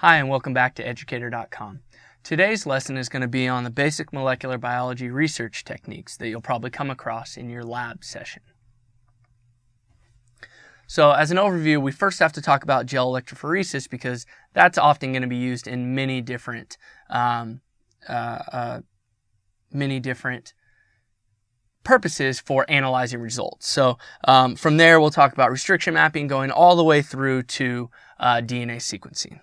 Hi, and welcome back to Educator.com. Today's lesson is going to be on the basic molecular biology research techniques that you'll probably come across in your lab session. So as an overview, we first have to talk about gel electrophoresis because that's often going to be used in many different purposes for analyzing results. So from there, we'll talk about restriction mapping going all the way through to DNA sequencing.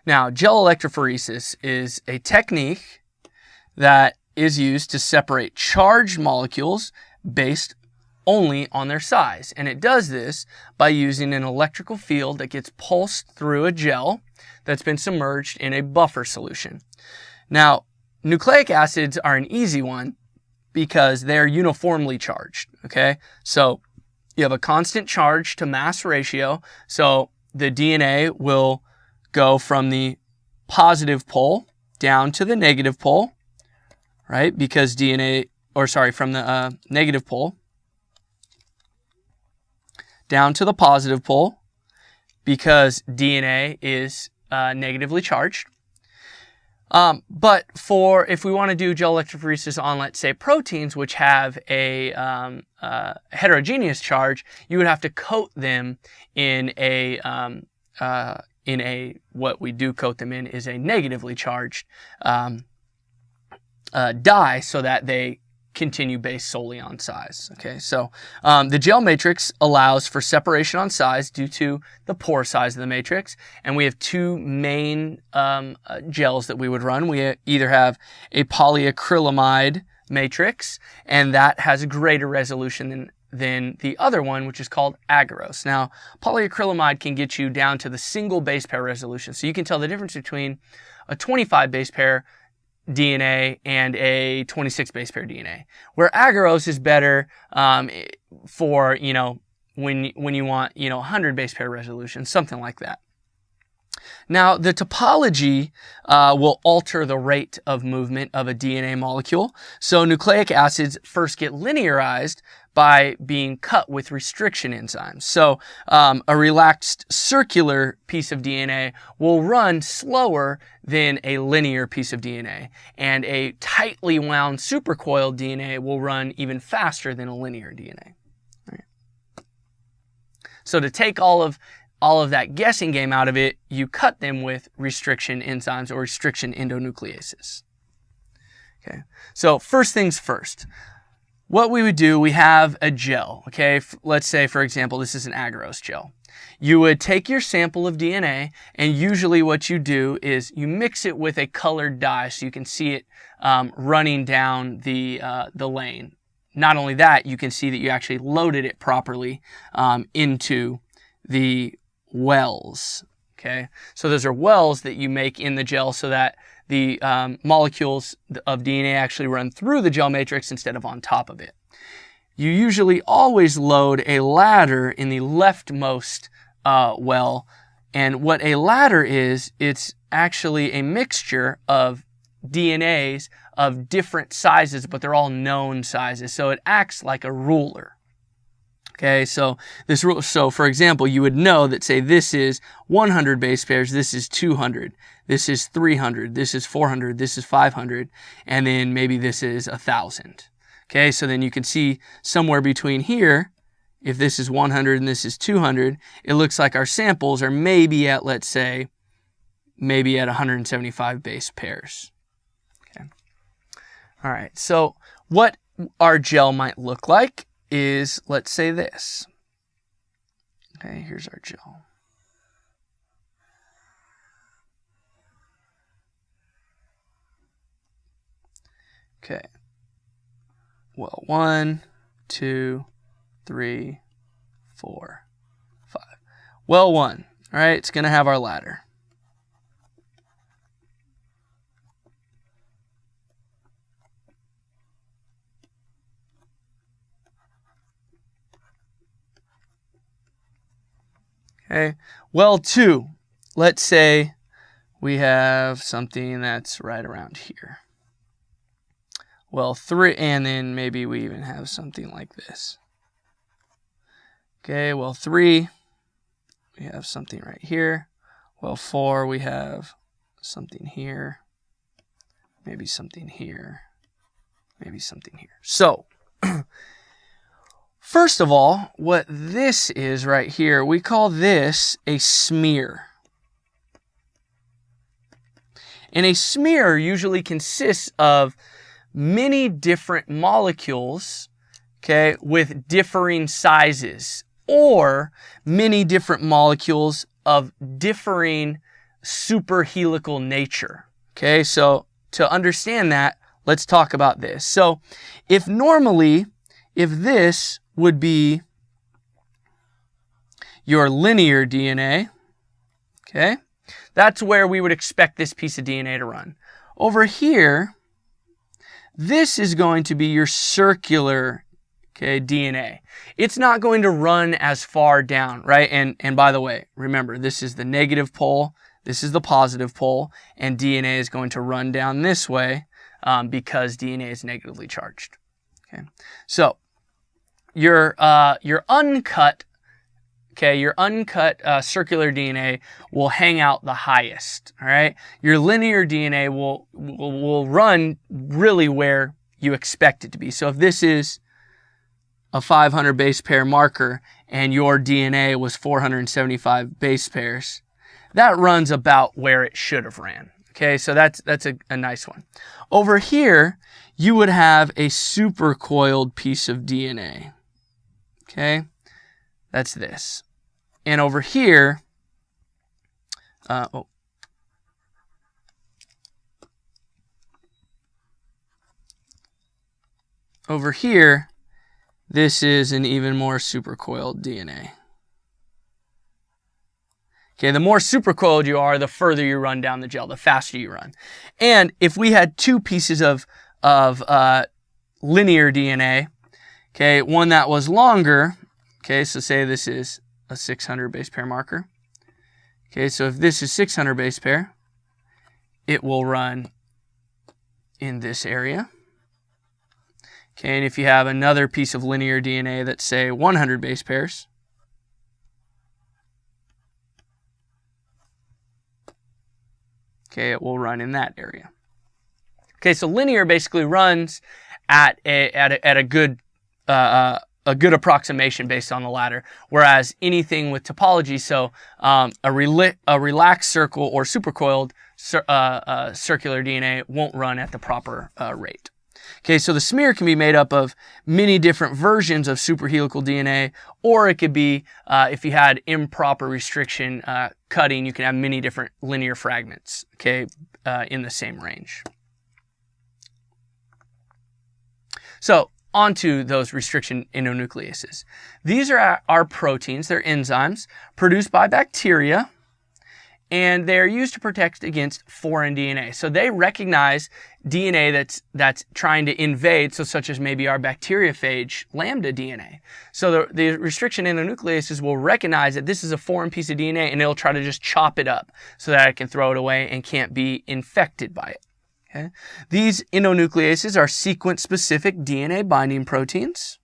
Now, gel electrophoresis is a technique that is used to separate charged molecules based only on their size. And it does this by using an electrical field that gets pulsed through a gel that's been submerged in a buffer solution. Now, nucleic acids are an easy one because they're uniformly charged, okay? So you have a constant charge to mass ratio, so the DNA will go from the positive pole down to the negative pole, right? Because from the negative pole down to the positive pole because DNA is negatively charged. But if we want to do gel electrophoresis on, let's say, proteins which have a heterogeneous charge, you would have to coat them in what we do coat them in is a negatively charged dye so that they continue based solely on size. Okay, so the gel matrix allows for separation on size due to the pore size of the matrix, and we have two main gels that we would run. We either have a polyacrylamide matrix, and that has a greater resolution than the other one, which is called agarose. Now, polyacrylamide can get you down to the single base pair resolution. So you can tell the difference between a 25 base pair DNA and a 26 base pair DNA. Where agarose is better for, when you want, 100 base pair resolution, something like that. Now, the topology will alter the rate of movement of a DNA molecule. So nucleic acids first get linearized by being cut with restriction enzymes. So a relaxed circular piece of DNA will run slower than a linear piece of DNA. And a tightly wound supercoiled DNA will run even faster than a linear DNA. Right. So to take all of that guessing game out of it, you cut them with restriction enzymes or restriction endonucleases. Okay, so first things first. What we would do, we have a gel, okay? Let's say, for example, this is an agarose gel. You would take your sample of DNA, and usually what you do is you mix it with a colored dye so you can see it running down the lane. Not only that, you can see that you actually loaded it properly into the wells, okay? So those are wells that you make in the gel so that the molecules of DNA actually run through the gel matrix instead of on top of it. You usually always load a ladder in the leftmost well, and what a ladder is, it's actually a mixture of DNAs of different sizes, but they're all known sizes, so it acts like a ruler. Okay, so for example, you would know that, say, this is 100 base pairs, this is 200, this is 300, this is 400, this is 500, and then maybe this is 1,000. Okay, so then you can see somewhere between here, if this is 100 and this is 200, it looks like our samples are maybe at, let's say, maybe at 175 base pairs. Okay. All right, so what our gel might look like is, let's say, this. Okay, here's our gel. Okay. Well, 1, 2, 3, 4, 5. Well, 1. All right, it's going to have our ladder. Okay, well, 2, let's say we have something that's right around here. Well, 3, and then maybe we even have something like this. Okay, well, 3, we have something right here. Well, 4, we have something here, maybe something here, maybe something here. So, first of all, what this is right here, we call this a smear. And a smear usually consists of many different molecules, okay, with differing sizes, or many different molecules of differing superhelical nature. Okay, so to understand that, let's talk about this. So if this would be your linear DNA, okay, that's where we would expect this piece of DNA to run. Over here, this is going to be your circular, okay, DNA. It's not going to run as far down, right? And by the way, remember, this is the negative pole, this is the positive pole, and DNA is going to run down this way because DNA is negatively charged. Okay, so your uncut, circular DNA will hang out the highest. All right, your linear DNA will run really where you expect it to be. So if this is a 500 base pair marker and your DNA was 475 base pairs, that runs about where it should have ran. Okay, so that's a nice one. Over here, you would have a supercoiled piece of DNA. Okay, that's this. And over here, over here, this is an even more supercoiled DNA. Okay, the more supercoiled you are, the further you run down the gel, the faster you run. And if we had two pieces of linear DNA, okay, one that was longer, okay, so say this is a 600 base pair marker. Okay, so if this is 600 base pair, it will run in this area. Okay, and if you have another piece of linear DNA that's, say, 100 base pairs, okay, it will run in that area. Okay, so linear basically runs at a good approximation based on the ladder, whereas anything with topology, so a relaxed circle or supercoiled circular DNA won't run at the proper rate. Okay, so the smear can be made up of many different versions of superhelical DNA, or it could be, if you had improper restriction cutting, you can have many different linear fragments, okay, in the same range. So, onto those restriction endonucleases. These are our proteins, they're enzymes, produced by bacteria, and they're used to protect against foreign DNA. So they recognize DNA that's trying to invade, so such as maybe our bacteriophage lambda DNA. So the restriction endonucleases will recognize that this is a foreign piece of DNA, and it'll try to just chop it up so that it can throw it away and can't be infected by it. Okay? These endonucleases are sequence-specific DNA binding proteins.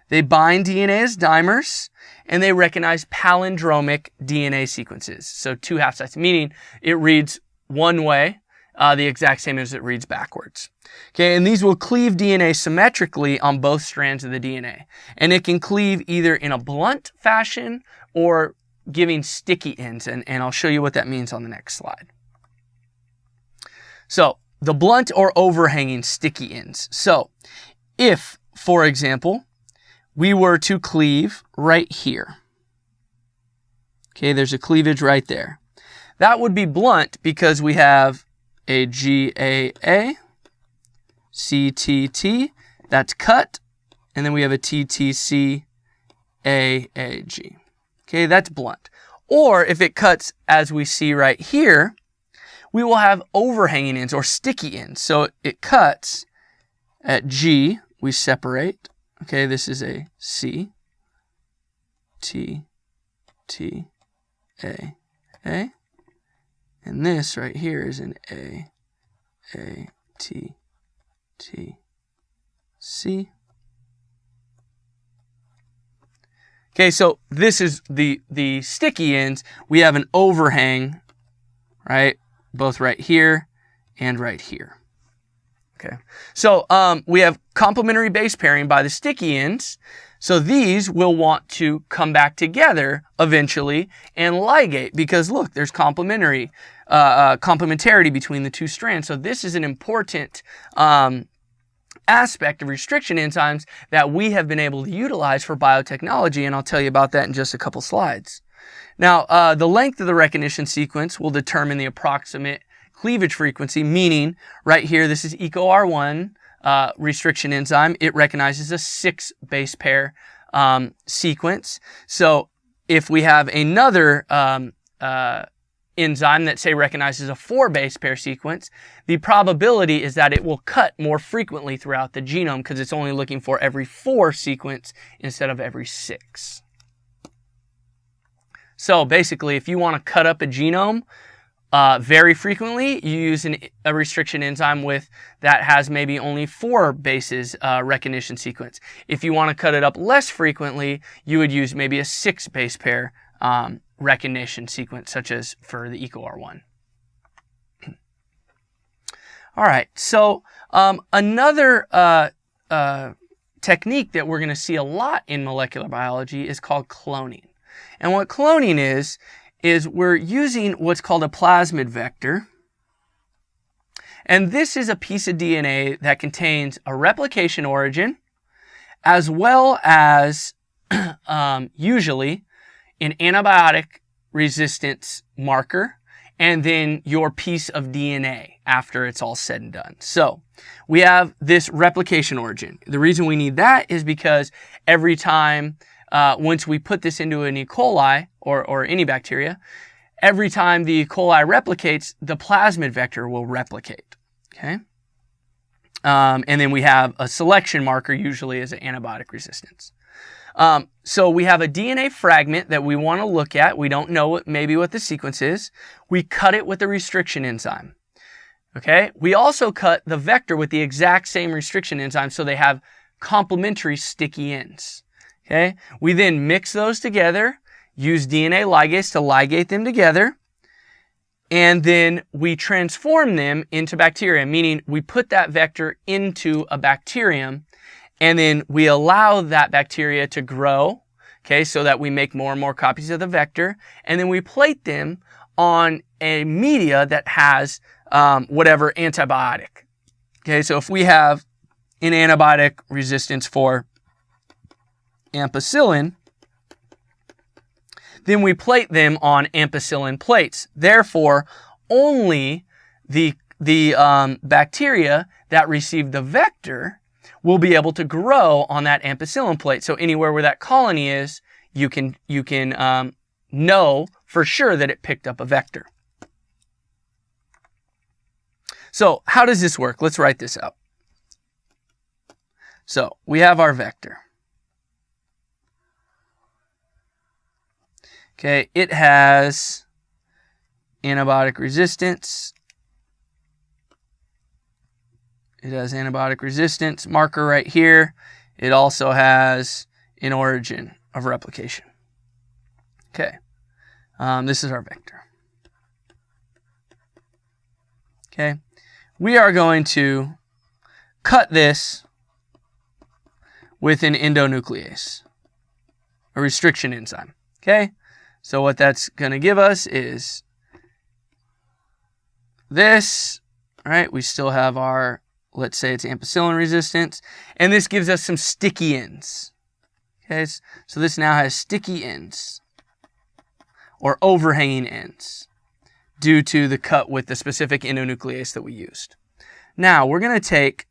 They bind DNA as dimers, and they recognize palindromic DNA sequences. So 2 half sites, meaning it reads one way, the exact same as it reads backwards. Okay, and these will cleave DNA symmetrically on both strands of the DNA. And it can cleave either in a blunt fashion or giving sticky ends, and I'll show you what that means on the next slide. So, the blunt or overhanging sticky ends. So, if, for example, we were to cleave right here. Okay, there's a cleavage right there. That would be blunt because we have a GAA, CTT, that's cut, and then we have a TTC, AAG. Okay, that's blunt. Or if it cuts as we see right here, we will have overhanging ends or sticky ends. So it cuts at G, we separate. Okay, this is a C, T, T, A, A. And this right here is an A, T, T, C. Okay, so this is the sticky ends. We have an overhang, right? Both right here and right here. Okay, so we have complementary base pairing by the sticky ends. So these will want to come back together eventually and ligate because look, there's complementarity between the two strands. So this is an important aspect of restriction enzymes that we have been able to utilize for biotechnology, and I'll tell you about that in just a couple slides. Now, the length of the recognition sequence will determine the approximate cleavage frequency, meaning right here, this is EcoR1 restriction enzyme. It recognizes a 6 base pair sequence. So if we have another enzyme that say recognizes a 4 base pair sequence, the probability is that it will cut more frequently throughout the genome because it's only looking for every 4 sequence instead of every 6. So basically, if you want to cut up a genome very frequently, you use a restriction enzyme that has maybe only 4 bases recognition sequence. If you want to cut it up less frequently, you would use maybe a 6 base pair recognition sequence, such as for the EcoR1. All right, so another technique that we're going to see a lot in molecular biology is called cloning. And what cloning is we're using what's called a plasmid vector. And this is a piece of DNA that contains a replication origin as well as usually an antibiotic resistance marker, and then your piece of DNA after it's all said and done. So we have this replication origin. The reason we need that is because every time, once we put this into an E. coli or any bacteria, every time the E. coli replicates, the plasmid vector will replicate. Okay? And then we have a selection marker, usually as an antibiotic resistance. So we have a DNA fragment that we want to look at. We don't know maybe what the sequence is. We cut it with a restriction enzyme. Okay? We also cut the vector with the exact same restriction enzyme so they have complementary sticky ends. Okay? We then mix those together, use DNA ligase to ligate them together, and then we transform them into bacteria, meaning we put that vector into a bacterium, and then we allow that bacteria to grow, okay, so that we make more and more copies of the vector, and then we plate them on a media that has whatever antibiotic. Okay, so if we have an antibiotic resistance for ampicillin, then we plate them on ampicillin plates. Therefore, only the bacteria that receive the vector will be able to grow on that ampicillin plate. So anywhere where that colony is, you can know for sure that it picked up a vector. So how does this work? Let's write this out. So we have our vector. Okay, it has antibiotic resistance. It has antibiotic resistance marker right here. It also has an origin of replication. Okay, this is our vector. Okay, we are going to cut this with an endonuclease, a restriction enzyme. Okay, so what that's going to give us is this, right? We still have our, let's say it's ampicillin resistance, and this gives us some sticky ends. Okay, so this now has sticky ends or overhanging ends due to the cut with the specific endonuclease that we used. Now we're going to take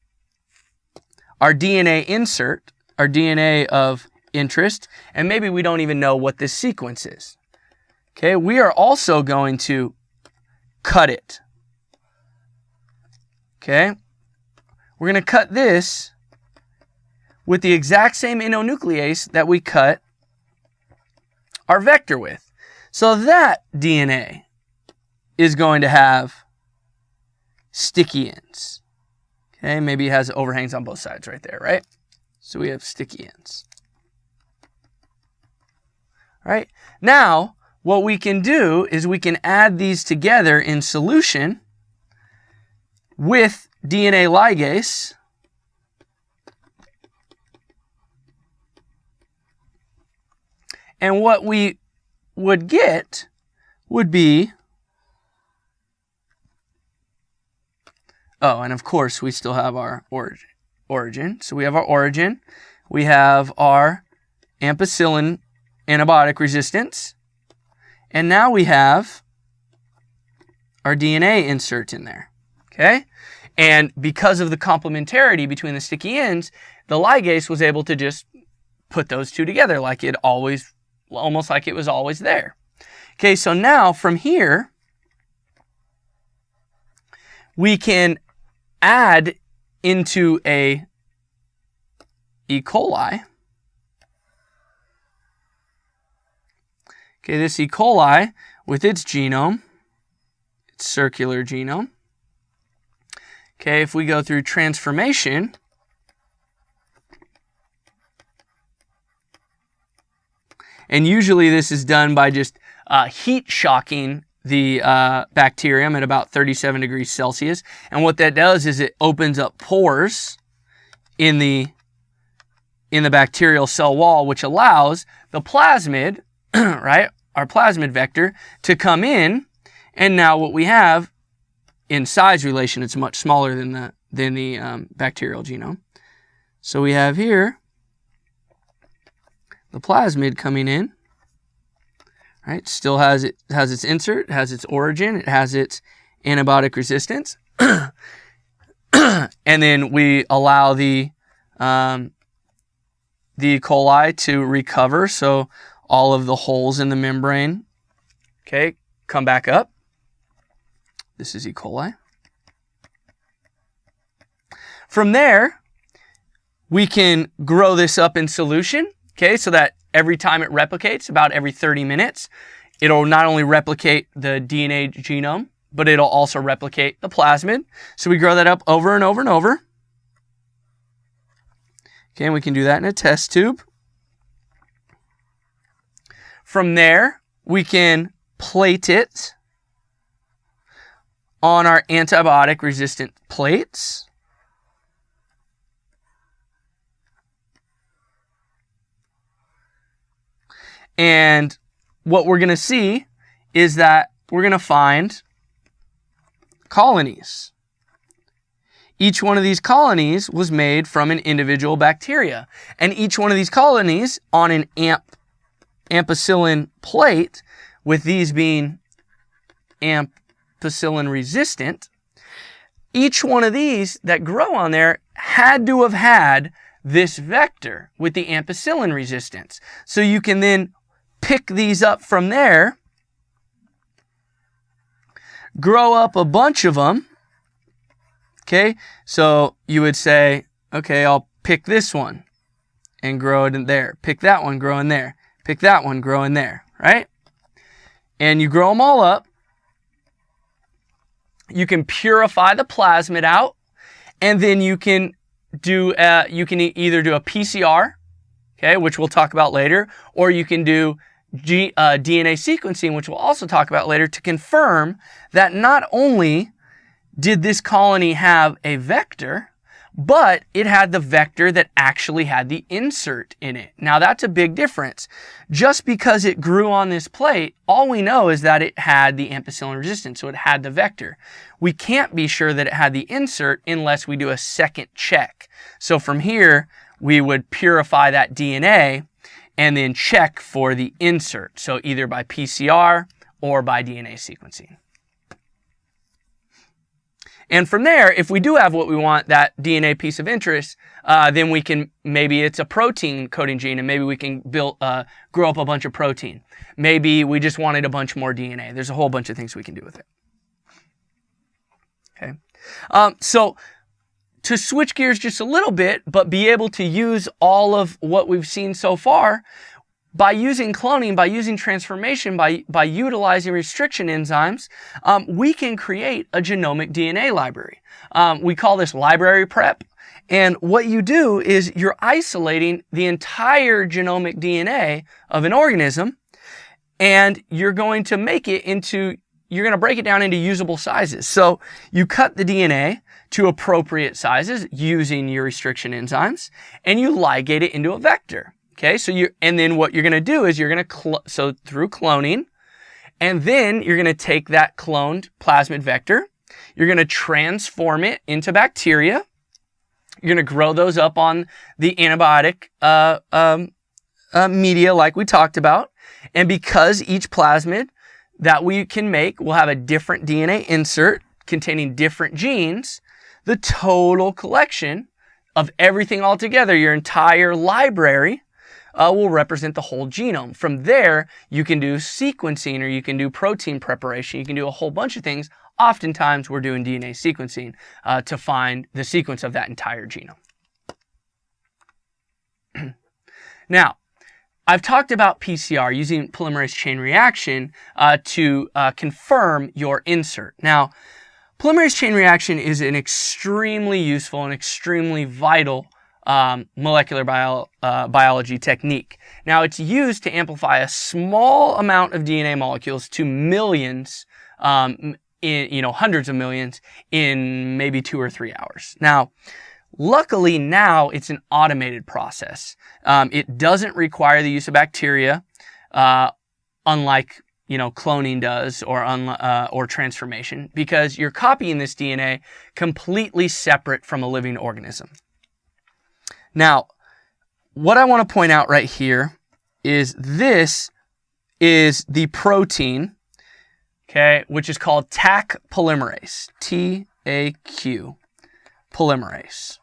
our DNA insert, our DNA of interest, and maybe we don't even know what this sequence is. Okay, we are also going to cut it. Okay, we're going to cut this with the exact same endonuclease that we cut our vector with. So that DNA is going to have sticky ends. Okay, maybe it has overhangs on both sides right there, right? So we have sticky ends. right? Now, what we can do is we can add these together in solution with DNA ligase. And what we would get would be, oh, and of course we still have our origin. So we have our origin, we have our ampicillin antibiotic resistance, and now we have our DNA insert in there, okay? And because of the complementarity between the sticky ends, the ligase was able to just put those two together like it always, almost like it was always there. Okay, so now from here, we can add into a E. coli. Okay, this E. coli with its genome, its circular genome. Okay, if we go through transformation, and usually this is done by just heat shocking the bacterium at about 37 degrees Celsius. And what that does is it opens up pores in the bacterial cell wall, which allows the plasmid, right, our plasmid vector, to come in. And now what we have in size relation, it's much smaller than the bacterial genome. So we have here the plasmid coming in. Right, still has its insert, has its origin, it has its antibiotic resistance, and then we allow the E. coli to recover, so all of the holes in the membrane, okay, come back up. This is E. coli. From there, we can grow this up in solution, okay, so that every time it replicates, about every 30 minutes, it'll not only replicate the DNA genome, but it'll also replicate the plasmid. So we grow that up over and over and over. Okay, and we can do that in a test tube. From there, we can plate it on our antibiotic resistant plates. And what we're going to see is that we're going to find colonies. Each one of these colonies was made from an individual bacteria. And each one of these colonies on an ampicillin plate, with these being ampicillin resistant, each one of these that grow on there had to have had this vector with the ampicillin resistance. So you can then pick these up from there, grow up a bunch of them. Okay, so you would say, okay, I'll pick this one and grow it in there. Pick that one, grow in there. Pick that one, grow in there, right? And you grow them all up. You can purify the plasmid out, and then you can do either do a PCR, okay, which we'll talk about later, or you can do DNA sequencing, which we'll also talk about later, to confirm that not only did this colony have a vector, but it had the vector that actually had the insert in it. Now that's a big difference. Just because it grew on this plate, all we know is that it had the ampicillin resistance, so it had the vector. We can't be sure that it had the insert unless we do a second check. So from here, we would purify that DNA and then check for the insert. So either by PCR or by DNA sequencing. And from there, if we do have what we want, that DNA piece of interest, then we can, maybe it's a protein coding gene, and maybe we can grow up a bunch of protein. Maybe we just wanted a bunch more DNA. There's a whole bunch of things we can do with it. Okay. So to switch gears just a little bit, but be able to use all of what we've seen so far, by using cloning, by using transformation, by utilizing restriction enzymes, we can create a genomic DNA library. We call this library prep. And what you do is you're isolating the entire genomic DNA of an organism, and you're going to break it down into usable sizes. So you cut the DNA to appropriate sizes using your restriction enzymes, and you ligate it into a vector. Okay, and then what you're going to do is through cloning, and then you're going to take that cloned plasmid vector, you're going to transform it into bacteria, you're going to grow those up on the antibiotic media like we talked about, and because each plasmid that we can make will have a different DNA insert containing different genes, the total collection of everything all together, your entire library, will represent the whole genome. From there, you can do sequencing, or you can do protein preparation. You can do a whole bunch of things. Oftentimes, we're doing DNA sequencing to find the sequence of that entire genome. Now, I've talked about PCR, using polymerase chain reaction to confirm your insert. Now, polymerase chain reaction is an extremely useful and extremely vital molecular biology technique. Now, it's used to amplify a small amount of DNA molecules to millions, hundreds of millions in maybe 2 or 3 hours. Now, luckily now it's an automated process. It doesn't require the use of bacteria, unlike cloning does, or transformation, because you're copying this DNA completely separate from a living organism. Now, what I want to point out right here is this is the protein, okay, which is called Taq polymerase, T-A-Q polymerase.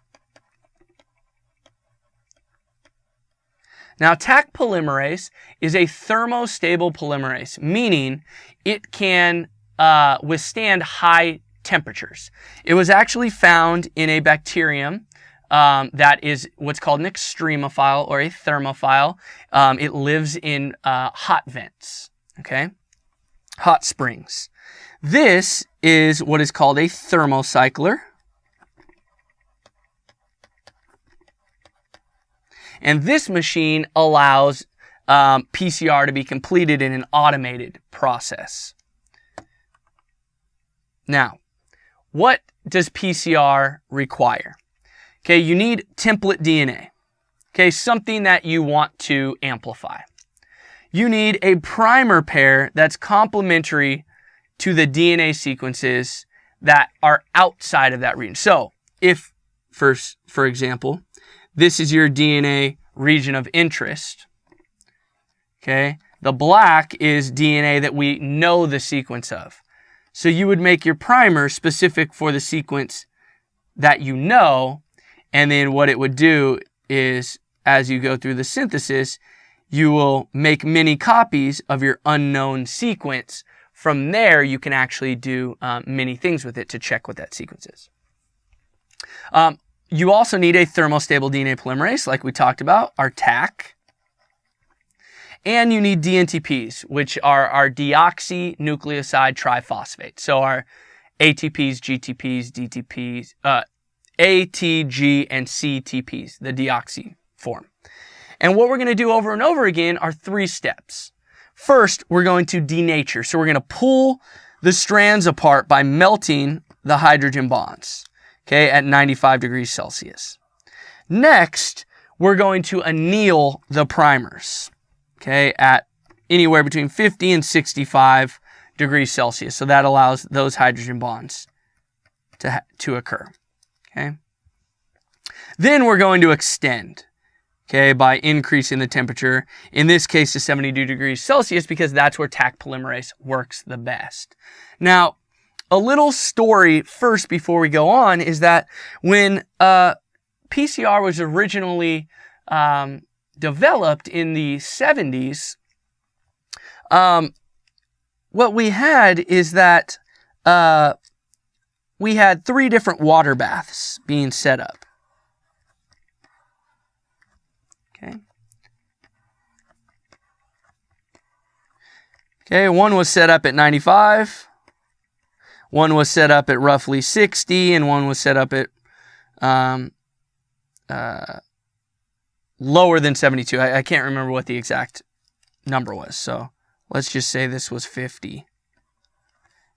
Now, Taq polymerase is a thermostable polymerase, meaning it can withstand high temperatures. It was actually found in a bacterium that is what's called an extremophile or a thermophile. It lives in hot vents, okay? Hot springs. This is what is called a thermocycler. And this machine allows PCR to be completed in an automated process. Now, what does PCR require? Okay, you need template DNA. Okay, something that you want to amplify. You need a primer pair that's complementary to the DNA sequences that are outside of that region. So, if, for example, this is your DNA region of interest, okay, the black is DNA that we know the sequence of. So you would make your primer specific for the sequence that you know, and then what it would do is, as you go through the synthesis, you will make many copies of your unknown sequence. From there, you can actually do many things with it to check what that sequence is. You also need a thermostable DNA polymerase, like we talked about, our Taq. And you need DNTPs, which are our deoxynucleoside triphosphate. So our ATPs, GTPs, DTPs, ATG, and CTPs, the deoxy form. And what we're going to do over and over again are 3 steps. First, we're going to denature. So we're going to pull the strands apart by melting the hydrogen bonds, okay, at 95 degrees Celsius. Next, we're going to anneal the primers, okay, at anywhere between 50 and 65 degrees Celsius. So that allows those hydrogen bonds to occur, okay. Then we're going to extend, okay, by increasing the temperature, in this case to 72 degrees Celsius, because that's where Taq polymerase works the best. Now, a little story first before we go on is that when PCR was originally developed in the 70s, what we had is that we had 3 different water baths being set up. Okay. Okay, one was set up at 95. One was set up at roughly 60, and one was set up at lower than 72. I can't remember what the exact number was, so let's just say this was 50.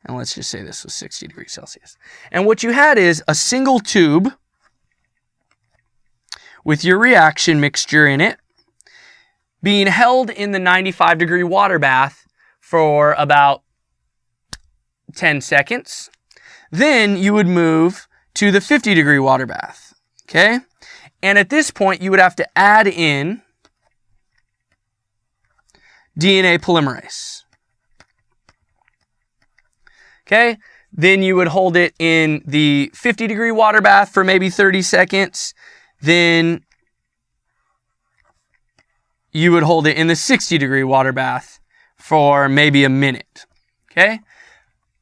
And let's just say this was 60 degrees Celsius. And what you had is a single tube with your reaction mixture in it being held in the 95-degree water bath for about 10 seconds. Then you would move to the 50-degree water bath, okay? And at this point, you would have to add in DNA polymerase. Okay, then you would hold it in the 50-degree water bath for maybe 30 seconds. Then you would hold it in the 60-degree water bath for maybe a minute. Okay,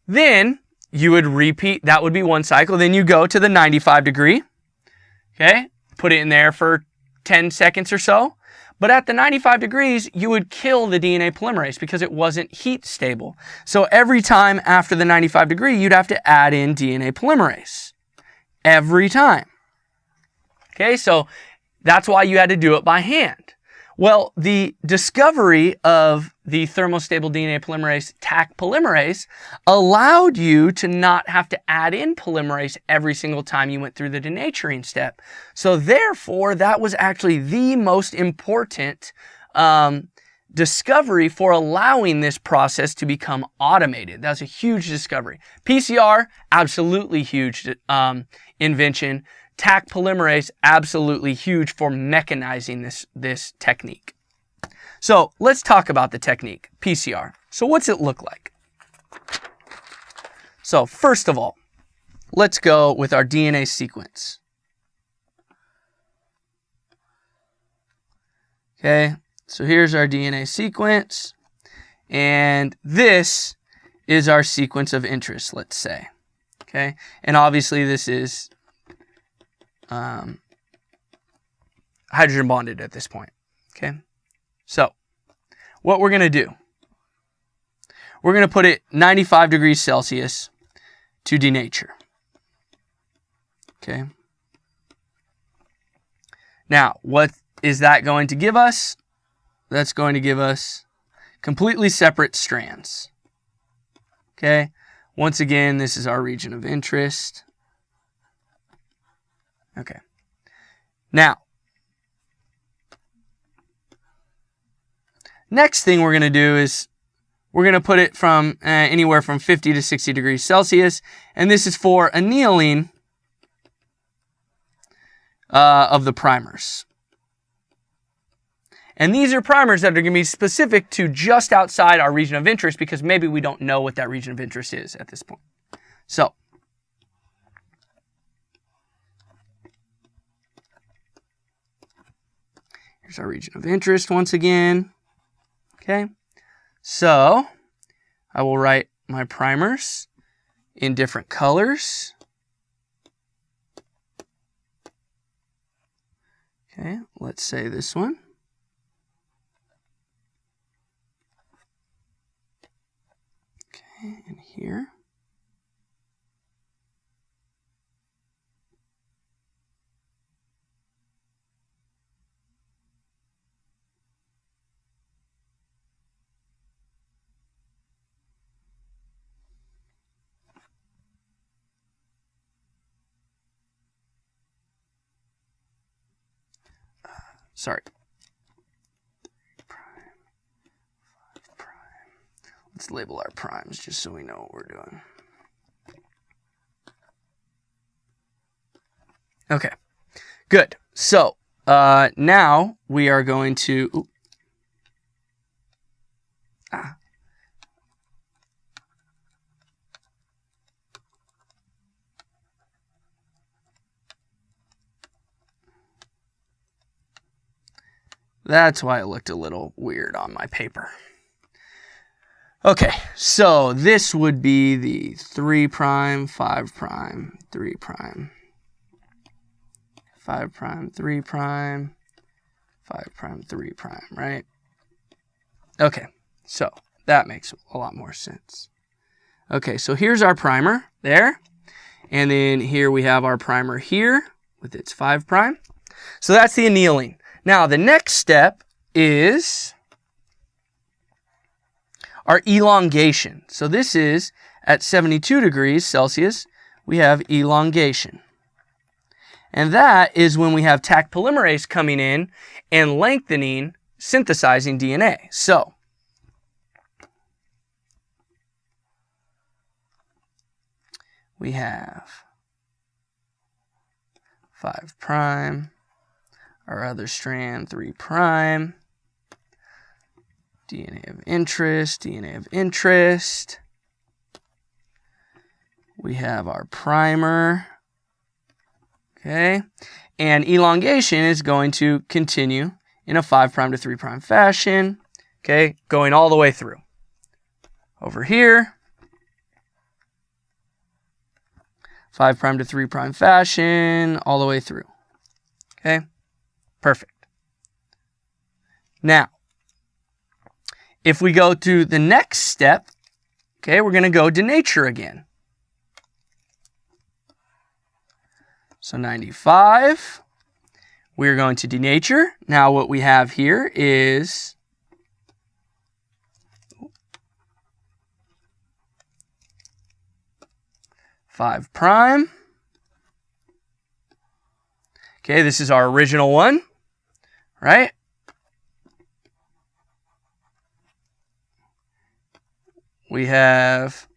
then you would repeat, that would be one cycle. Then you go to the 95-degree. Okay, put it in there for 10 seconds or so. But at the 95 degrees, you would kill the DNA polymerase because it wasn't heat stable. So every time after the 95 degree, you'd have to add in DNA polymerase. Every time. Okay, so that's why you had to do it by hand. Well, the discovery of the thermostable DNA polymerase, Taq polymerase, allowed you to not have to add in polymerase every single time you went through the denaturing step. So therefore, that was actually the most important discovery for allowing this process to become automated. That's a huge discovery. PCR, absolutely huge invention. Taq polymerase, absolutely huge for mechanizing this technique. So let's talk about the technique, PCR. So what's it look like? So first of all, let's go with our DNA sequence. Okay, so here's our DNA sequence, and this is our sequence of interest, let's say. Okay, and obviously this is hydrogen bonded at this point. Okay, so what we're going to do, we're going to put it 95 degrees Celsius to denature. Okay, now what is that going to give us? That's going to give us completely separate strands. Okay, once again, this is our region of interest. Okay, now, next thing we're going to do is we're going to put it from anywhere from 50 to 60 degrees Celsius, and this is for annealing of the primers. And these are primers that are going to be specific to just outside our region of interest because maybe we don't know what that region of interest is at this point. So, here's our region of interest once again. Okay, so I will write my primers in different colors. Okay, let's say this one. Okay, and here. Sorry. 3', 5'. Let's label our primes just so we know what we're doing. Okay, good. So now we are going to. That's why it looked a little weird on my paper. Okay, so this would be the 3', 5', 3', 5', 3', 5', 3', right? Okay, so that makes a lot more sense. Okay, so here's our primer there. And then here we have our primer here with its 5'. So that's the annealing. Now, the next step is our elongation. So this is at 72 degrees Celsius, we have elongation. And that is when we have Taq polymerase coming in and lengthening, synthesizing DNA. So we have 5 prime, our other strand 3 prime, DNA of interest, DNA of interest. We have our primer, okay? And elongation is going to continue in a 5 prime to 3 prime fashion, okay? Going all the way through. Over here, 5 prime to 3 prime fashion, all the way through, okay? Perfect. Now, if we go to the next step, okay, we're going to go denature again. So 95, we're going to denature. Now what we have here is five prime. Okay, this is our original one, right? We have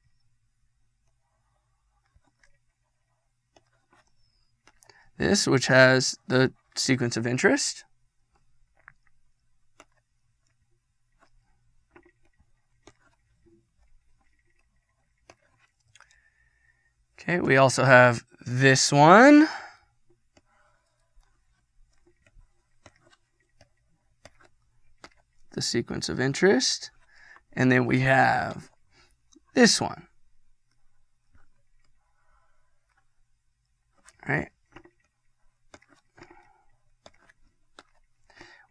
this, which has the sequence of interest. Okay, we also have this one. The sequence of interest. And then we have this one. Right?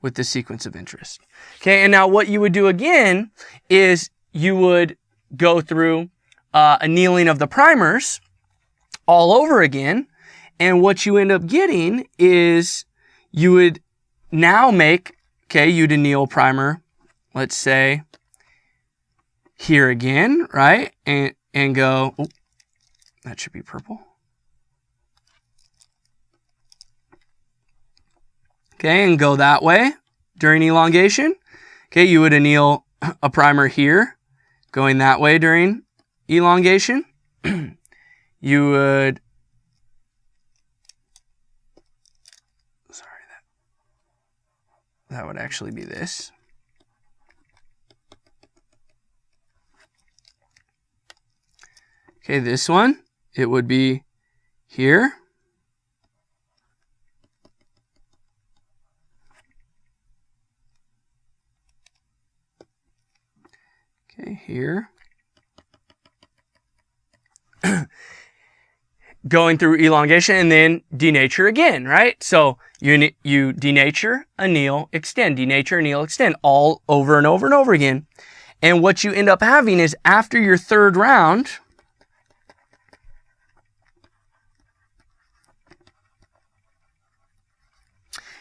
With the sequence of interest. Okay, and now what you would do again is you would go through annealing of the primers all over again, and what you end up getting is you would now make, okay, you'd anneal primer, let's say, here again, right? And go, oh, that should be purple. Okay, and go that way during elongation. Okay, you would anneal a primer here, going that way during elongation. You would, sorry, that would actually be this. Okay, this one, it would be here. Okay, here. Going through elongation and then denature again, right? So you denature, anneal, extend, denature, anneal, extend, all over and over and over again. And what you end up having is after your third round,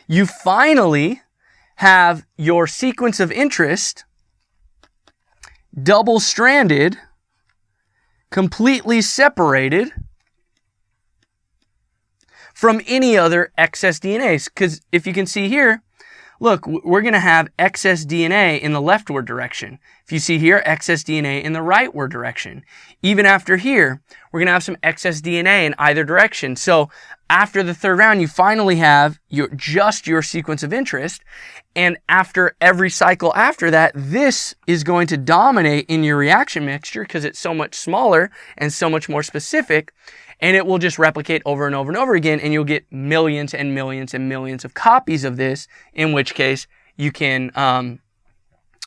you finally have your sequence of interest double-stranded, completely separated from any other excess DNAs. Because if you can see here, look, we're going to have excess DNA in the leftward direction. If you see here, excess DNA in the rightward direction. Even after here, we're going to have some excess DNA in either direction. So after the third round, you finally have just your sequence of interest. And after every cycle after that, this is going to dominate in your reaction mixture because it's so much smaller and so much more specific. And it will just replicate over and over and over again. And you'll get millions and millions and millions of copies of this, in which case you can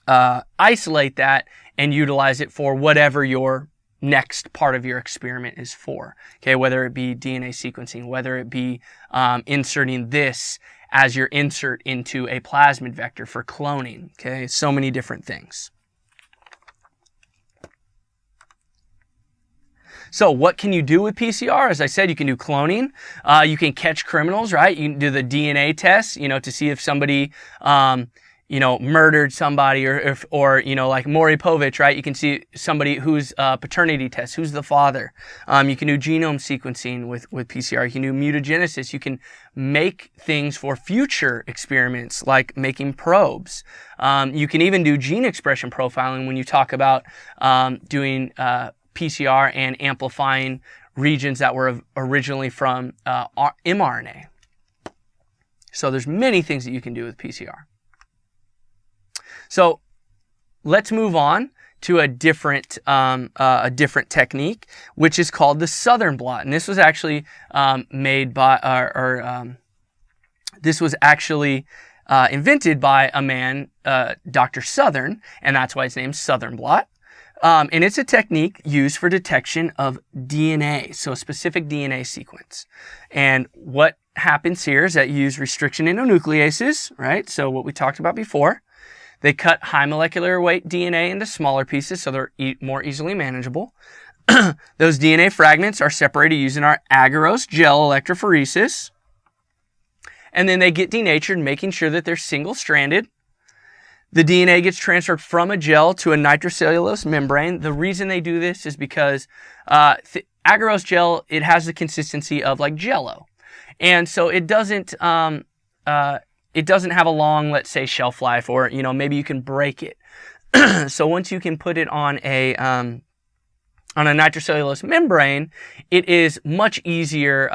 isolate that and utilize it for whatever your next part of your experiment is for. Okay, whether it be DNA sequencing, whether it be inserting this as your insert into a plasmid vector for cloning. Okay, so many different things. So what can you do with PCR? As I said, you can do cloning. You can catch criminals, right? You can do the DNA test, to see if somebody murdered somebody, or like Maury Povich, right? You can see somebody who's paternity test, who's the father. You can do genome sequencing with PCR. You can do mutagenesis. You can make things for future experiments, like making probes. You can even do gene expression profiling when you talk about doing PCR and amplifying regions that were originally from mRNA. So there's many things that you can do with PCR. So let's move on to a different technique, which is called the Southern blot. And this was actually made by, this was actually invented by a man, Dr. Southern, and that's why it's named Southern blot. And it's a technique used for detection of DNA, so a specific DNA sequence. And what happens here is that you use restriction endonucleases, right? So what we talked about before. They cut high molecular weight DNA into smaller pieces so they're more easily manageable. Those DNA fragments are separated using our agarose gel electrophoresis. And then they get denatured, making sure that they're single-stranded. The DNA gets transferred from a gel to a nitrocellulose membrane. The reason they do this is because agarose gel, it has the consistency of like Jell-O. And so it doesn't have a long, let's say, shelf life, or maybe you can break it. So once you can put it on a nitrocellulose membrane, it is much easier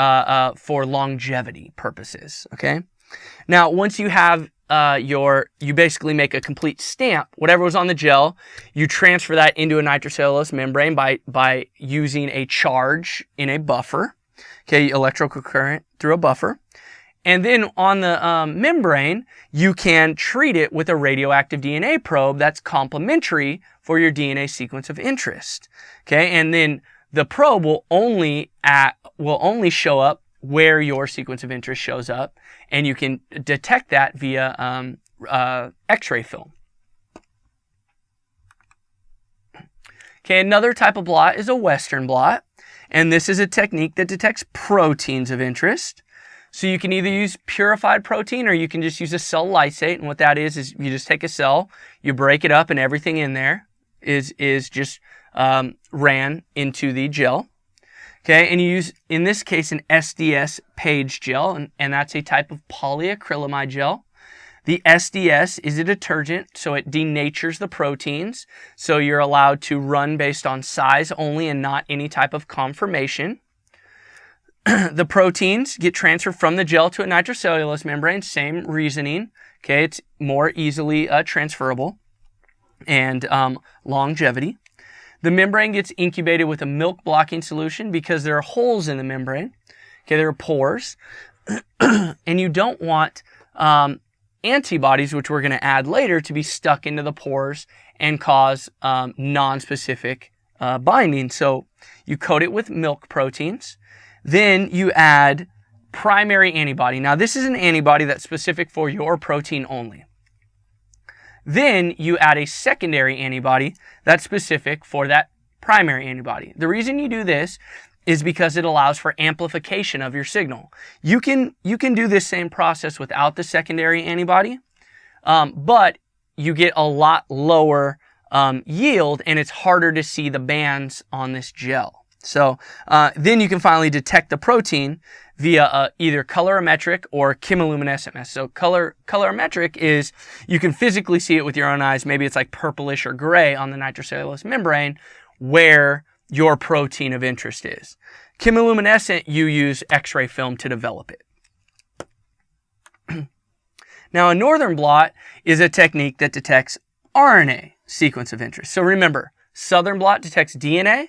for longevity purposes. Okay. Now, once you have you basically make a complete stamp. Whatever was on the gel, you transfer that into a nitrocellulose membrane by using a charge in a buffer. Okay, electrical current through a buffer. And then on the membrane, you can treat it with a radioactive DNA probe that's complementary for your DNA sequence of interest. Okay, and then the probe will only show up where your sequence of interest shows up, and you can detect that via X-ray film. Okay, another type of blot is a Western blot, and this is a technique that detects proteins of interest. So you can either use purified protein, or you can just use a cell lysate. And what that is you just take a cell, you break it up, and everything in there is just ran into the gel. Okay, and you use, in this case, an SDS Page gel, and that's a type of polyacrylamide gel. The SDS is a detergent, so it denatures the proteins. So you're allowed to run based on size only and not any type of conformation. The proteins get transferred from the gel to a nitrocellulose membrane, same reasoning. Okay, it's more easily transferable, and longevity. The membrane gets incubated with a milk blocking solution because there are holes in the membrane. Okay, there are pores. And you don't want antibodies, which we're going to add later, to be stuck into the pores and cause non-specific binding. So you coat it with milk proteins. Then you add primary antibody. Now, this is an antibody that's specific for your protein only. Then you add a secondary antibody that's specific for that primary antibody. The reason you do this is because it allows for amplification of your signal. You can do this same process without the secondary antibody, but you get a lot lower yield, and it's harder to see the bands on this gel. So then you can finally detect the protein via either colorimetric or chemiluminescent method. So colorimetric is you can physically see it with your own eyes. Maybe it's like purplish or gray on the nitrocellulose membrane where your protein of interest is. Chemiluminescent, you use X-ray film to develop it. Now, a northern blot is a technique that detects RNA sequence of interest. So remember, southern blot detects DNA,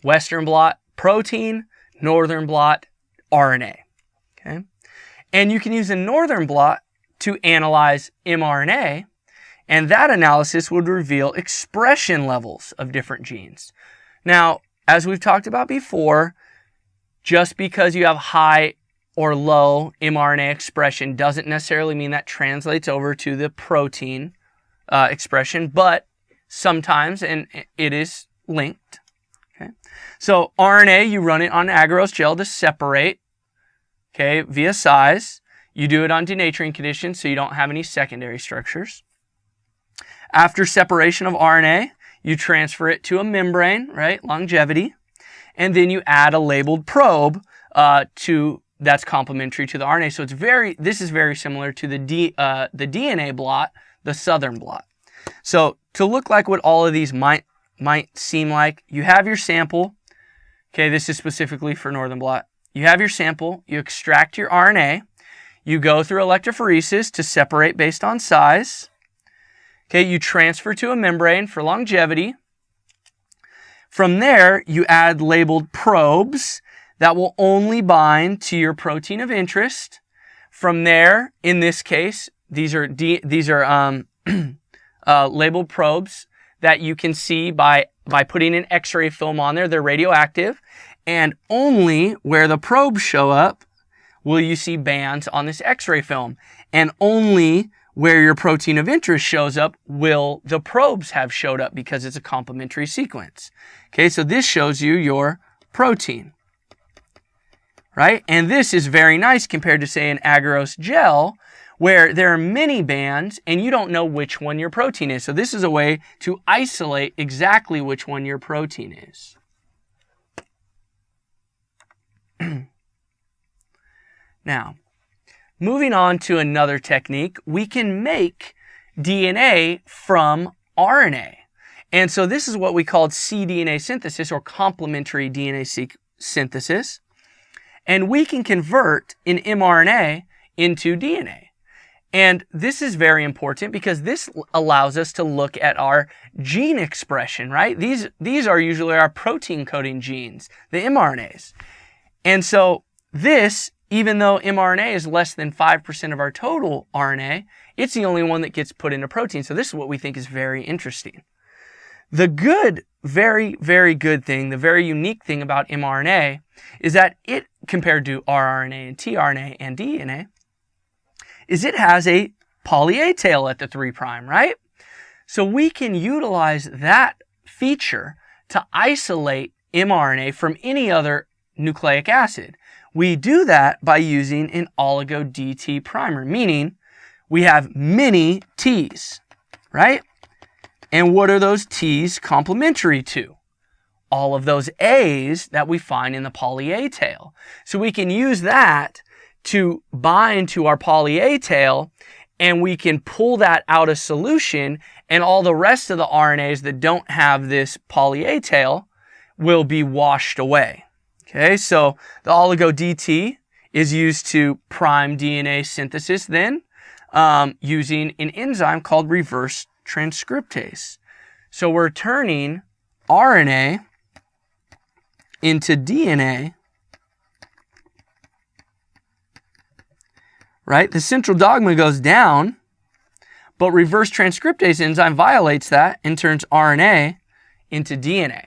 western blot protein, northern blot RNA. Okay? And you can use a northern blot to analyze mRNA, and that analysis would reveal expression levels of different genes. Now, as we've talked about before, just because you have high or low mRNA expression doesn't necessarily mean that translates over to the protein expression, but sometimes, and it is linked. Okay, so RNA, you run it on agarose gel to separate, okay, via size. You do it on denaturing conditions so you don't have any secondary structures. After separation of RNA, you transfer it to a membrane, right? Longevity. And then you add a labeled probe that's complementary to the RNA. So this is very similar to the DNA blot, the southern blot. So to look like what all of these might seem like, you have your sample. Okay, this is specifically for northern blot. You have your sample, you extract your RNA, you go through electrophoresis to separate based on size. Okay, you transfer to a membrane for longevity. From there, you add labeled probes that will only bind to your protein of interest. From there, in this case, these are labeled probes that you can see by putting an X-ray film on there. They're radioactive, and only where the probes show up will you see bands on this X-ray film, and only where your protein of interest shows up will the probes have showed up because it's a complementary sequence. Okay, so this shows you your protein, right? And this is very nice compared to, say, an agarose gel, where there are many bands and you don't know which one your protein is. So this is a way to isolate exactly which one your protein is. Now, moving on to another technique, we can make DNA from RNA. And so this is what we called cDNA synthesis, or complementary DNA synthesis. And we can convert an mRNA into DNA. And this is very important because this allows us to look at our gene expression, right? These are usually our protein coding genes, the mRNAs. And so this, even though mRNA is less than 5% of our total RNA, it's the only one that gets put into protein. So this is what we think is very interesting. The good, very, very good thing, the very unique thing about mRNA is that it, compared to rRNA and tRNA and DNA, is it has a poly-A tail at the 3', right? So we can utilize that feature to isolate mRNA from any other nucleic acid. We do that by using an oligo-DT primer, meaning we have many T's, right? And what are those T's complementary to? All of those A's that we find in the poly-A tail. So we can use that to bind to our poly-A tail, and we can pull that out of solution, and all the rest of the RNAs that don't have this poly-A tail will be washed away. Okay, so the oligo-DT is used to prime DNA synthesis then, using an enzyme called reverse transcriptase. So we're turning RNA into DNA, right? The central dogma goes down, but reverse transcriptase enzyme violates that and turns RNA into DNA.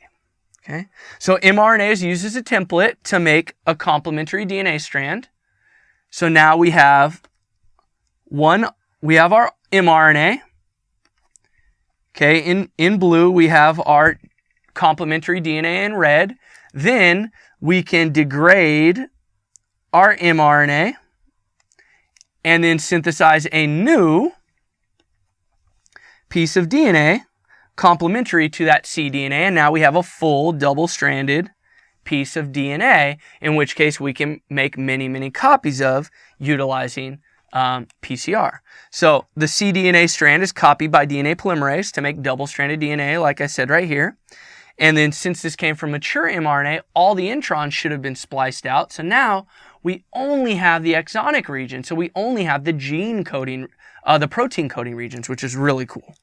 Okay? So mRNA is used as a template to make a complementary DNA strand. So now we have our mRNA. Okay, in blue we have our complementary DNA in red. Then we can degrade our mRNA and then synthesize a new piece of DNA complementary to that cDNA, and now we have a full double-stranded piece of DNA, in which case we can make many, many copies of utilizing PCR. So the cDNA strand is copied by DNA polymerase to make double-stranded DNA, like I said right here. And then since this came from mature mRNA, all the introns should have been spliced out. So now we only have the exonic region. So we only have the gene coding, the protein coding regions, which is really cool.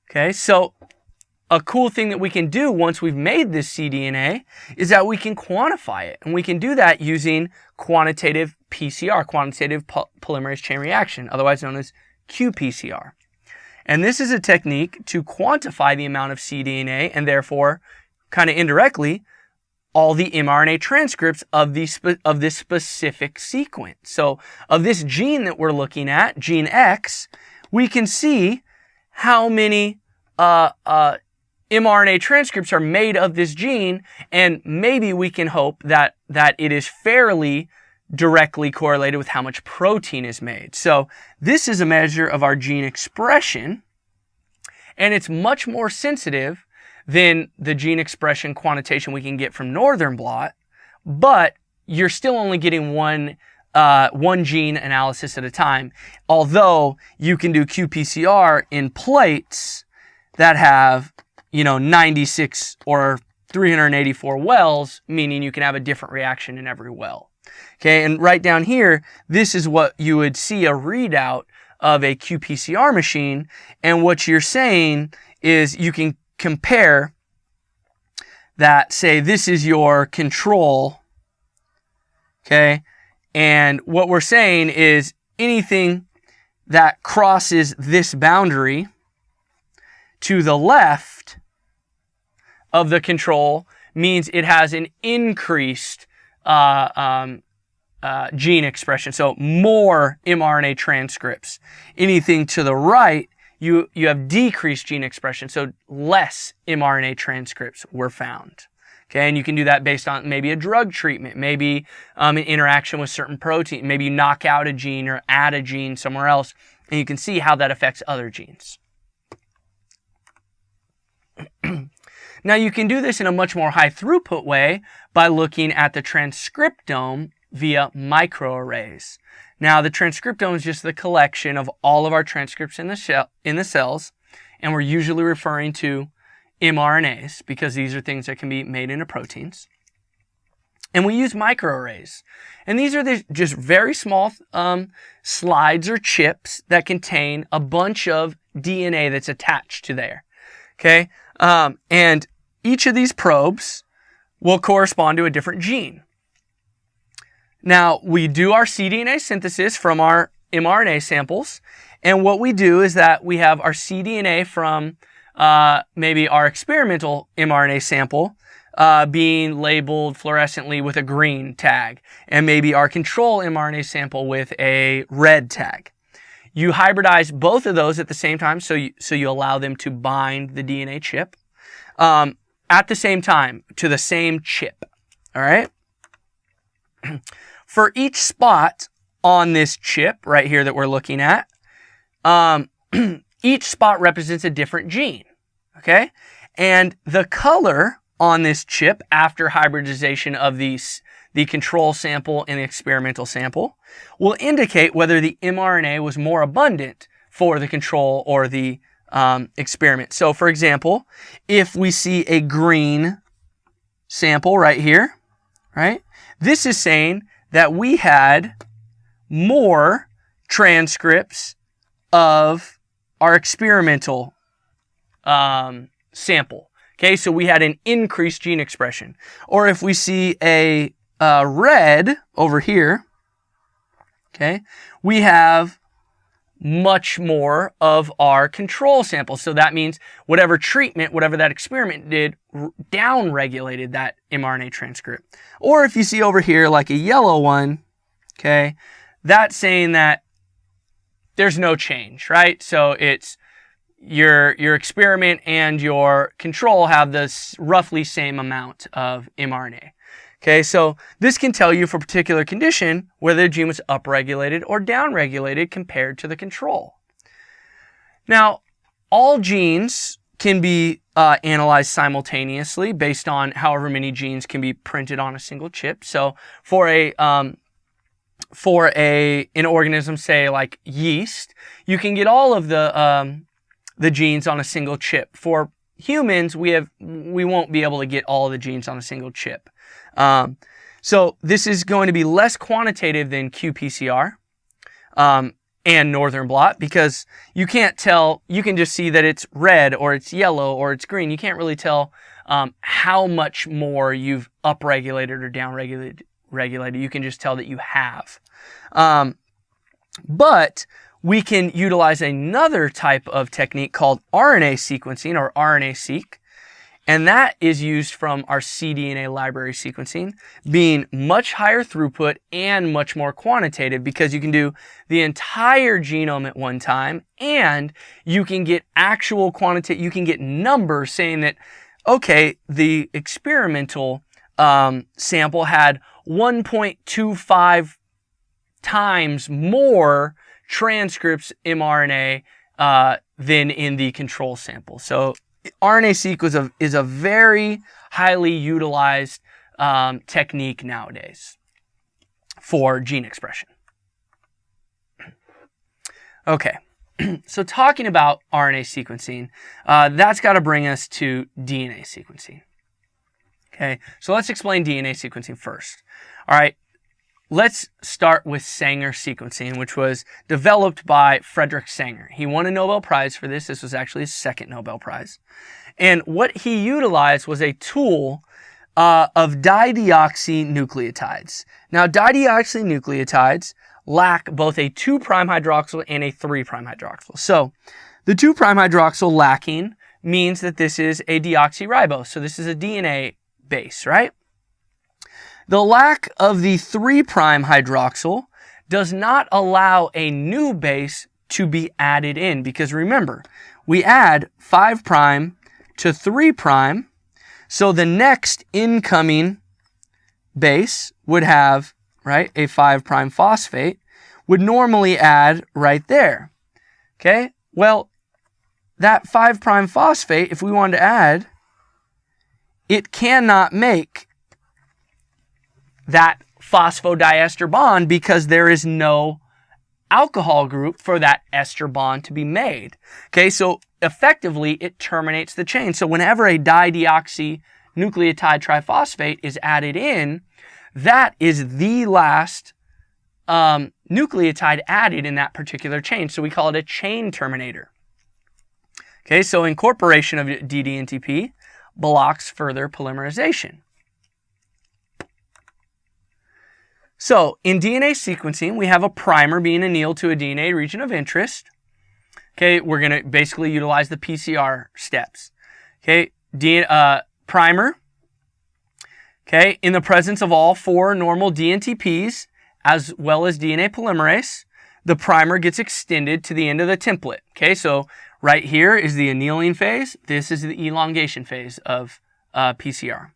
Okay, so a cool thing that we can do once we've made this cDNA is that we can quantify it. And we can do that using quantitative PCR, quantitative polymerase chain reaction, otherwise known as qPCR. And this is a technique to quantify the amount of cDNA and therefore, kind of indirectly, all the mRNA transcripts of this specific sequence. So of this gene that we're looking at, gene X, we can see how many mRNA transcripts are made of this gene, and maybe we can hope that it is fairly directly correlated with how much protein is made. So this is a measure of our gene expression, and it's much more sensitive than the gene expression quantitation we can get from Northern blot, but you're still only getting one gene analysis at a time, although you can do qPCR in plates that have, 96 or 384 wells, meaning you can have a different reaction in every well. Okay, and right down here, this is what you would see a readout of a qPCR machine, and what you're saying is you can compare that, say this is your control, okay, and what we're saying is anything that crosses this boundary to the left of the control means it has an increased gene expression, so more mRNA transcripts. Anything to the right, you have decreased gene expression, so less mRNA transcripts were found. Okay, and you can do that based on maybe a drug treatment, maybe an interaction with certain protein, maybe you knock out a gene or add a gene somewhere else, and you can see how that affects other genes. Now you can do this in a much more high throughput way by looking at the transcriptome via microarrays. Now the transcriptome is just the collection of all of our transcripts in the cells, and we're usually referring to mRNAs because these are things that can be made into proteins. And we use microarrays. And these are just very small slides or chips that contain a bunch of DNA that's attached to there. Okay? And each of these probes will correspond to a different gene. Now, we do our cDNA synthesis from our mRNA samples. And what we do is that we have our cDNA from maybe our experimental mRNA sample being labeled fluorescently with a green tag, and maybe our control mRNA sample with a red tag. You hybridize both of those at the same time, so you allow them to bind the DNA chip at the same time to the same chip. All right. For each spot on this chip right here that we're looking at, each spot represents a different gene. Okay, and the color on this chip after hybridization of the control sample and the experimental sample will indicate whether the mRNA was more abundant for the control or the experiment. So for example, if we see a green sample right here, right, this is saying that we had more transcripts of our experimental sample. Okay, so we had an increased gene expression. Or if we see a red over here, okay, we have much more of our control sample. So that means whatever treatment, whatever that experiment did, down-regulated that mRNA transcript. Or if you see over here like a yellow one, okay, that's saying that there's no change, right? So it's your experiment and your control have this roughly same amount of mRNA. Okay, so this can tell you for a particular condition whether the gene was upregulated or downregulated compared to the control. Now, all genes can be analyzed simultaneously based on however many genes can be printed on a single chip. So for an organism, say like yeast, you can get all of the genes on a single chip. For humans, we won't be able to get all the genes on a single chip. So this is going to be less quantitative than qPCR and Northern blot, because you can't tell, you can just see that it's red or it's yellow or it's green. You can't really tell how much more you've upregulated or downregulated. You can just tell that you have. But we can utilize another type of technique called RNA sequencing, or RNA-seq. And that is used from our cDNA library sequencing, being much higher throughput and much more quantitative, because you can do the entire genome at one time, and you can get actual quantitative, you can get numbers saying that, okay, the experimental sample had 1.25 times more transcripts mRNA than in the control sample. So RNA-seq is a very highly utilized technique nowadays for gene expression. Okay, so talking about RNA sequencing, that's got to bring us to DNA sequencing. Okay, so let's explain DNA sequencing first. All right, let's start with Sanger sequencing, which was developed by Frederick Sanger. He won a Nobel Prize for this. This was actually his second Nobel Prize. And what he utilized was a tool of dideoxynucleotides. Now, dideoxynucleotides lack both a 2' hydroxyl and a 3' hydroxyl. So the 2' hydroxyl lacking means that this is a deoxyribose. So this is a DNA base, right? The lack of the 3' hydroxyl does not allow a new base to be added in, because remember, we add 5' to 3', so the next incoming base would have, right, a 5' phosphate, would normally add right there. Okay, well, that 5' phosphate, if we wanted to add, it cannot make that phosphodiester bond because there is no alcohol group for that ester bond to be made. Okay, so effectively it terminates the chain. So whenever a dideoxynucleotide triphosphate is added in, that is the last nucleotide added in that particular chain. So we call it a chain terminator. Okay, so incorporation of ddNTP blocks further polymerization. So in DNA sequencing, we have a primer being annealed to a DNA region of interest. Okay, we're going to basically utilize the PCR steps. Okay, primer. Okay, in the presence of all 4 normal dNTPs, as well as DNA polymerase, the primer gets extended to the end of the template. Okay, so right here is the annealing phase. This is the elongation phase of PCR.